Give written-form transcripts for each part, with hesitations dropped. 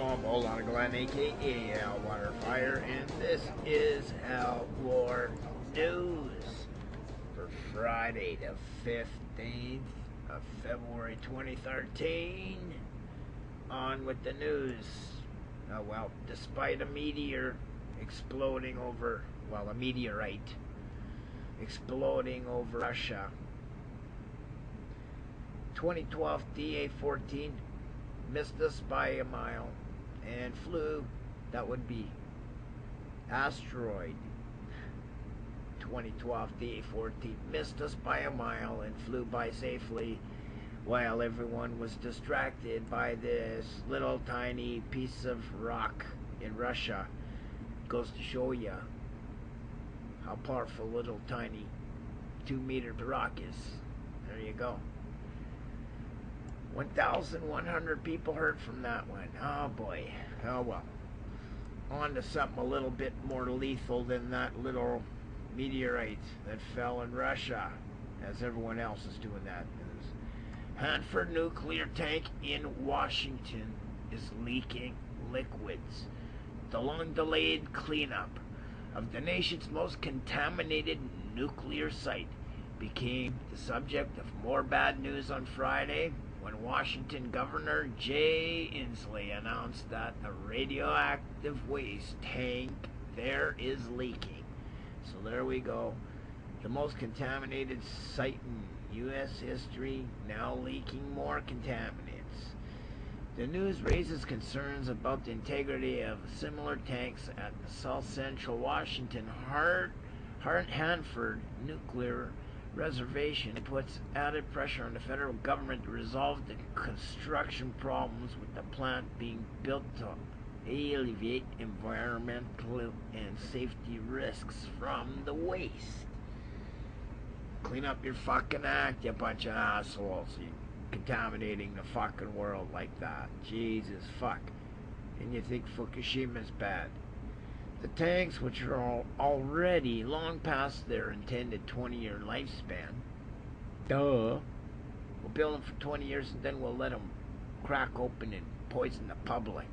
I'm Old Glenn, aka Hell Water Fire, and this is Hell War News for Friday the 15th of February 2013. On with the news. Well, despite a meteorite exploding over Russia, 2012 DA-14 missed us by a mile and flew. That would be asteroid 2012 DA-14 missed us by a mile and flew by safely while everyone was distracted by this little tiny piece of rock in Russia. Goes to show you how powerful little tiny 2-meter rock is. There you go. 1,100 people heard from that one. Oh boy. Oh well. On to something a little bit more lethal than that little meteorite that fell in Russia, as everyone else is doing that. Hanford nuclear tank in Washington is leaking liquids. The long-delayed cleanup of the nation's most contaminated nuclear site became the subject of more bad news on Friday, when Washington Governor Jay Inslee announced that a radioactive waste tank there is leaking. So there we go. The most contaminated site in U.S. history, now leaking more contaminants. The news raises concerns about the integrity of similar tanks at the South Central Washington Hanford nuclear reservation. It puts added pressure on the federal government to resolve the construction problems with the plant being built to alleviate environmental and safety risks from the waste. Clean up your fucking act, you bunch of assholes. You contaminating the fucking world like that. Jesus fuck. And you think Fukushima's bad. The tanks, which are already long past their intended 20-year lifespan, we'll build them for 20 years and then we'll let them crack open and poison the public.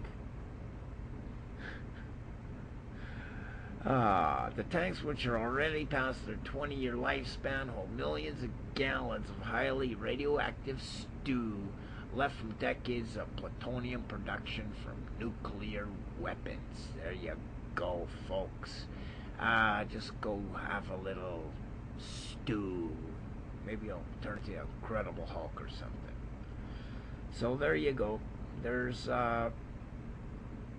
The tanks, which are already past their 20-year lifespan, hold millions of gallons of highly radioactive stew left from decades of plutonium production from nuclear weapons. There you go, folks. Just go have a little stew. Maybe I'll turn to the Incredible Hulk or something. So there you go. There's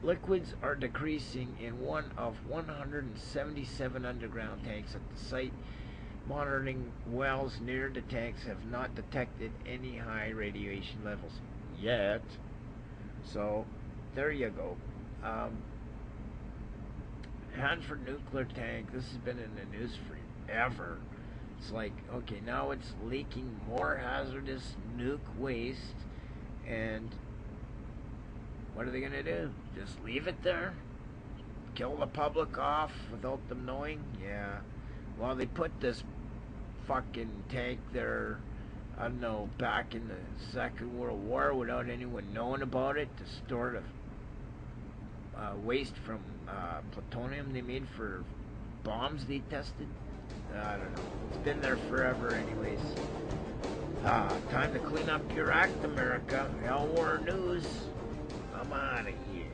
liquids are decreasing in one of 177 underground tanks at the site. Monitoring wells near the tanks have not detected any high radiation levels yet. So there you go. Hanford nuclear tank, this has been in the news forever. It's like, okay, now it's leaking more hazardous nuke waste, and what are they going to do? Just leave it there? Kill the public off without them knowing? Yeah. Well, they put this fucking tank there, I don't know, back in the Second World War without anyone knowing about it, to store the waste from plutonium they made for bombs they tested. I don't know. It's been there forever anyways. Time to clean up your act, America. Hell War News. I'm out of here.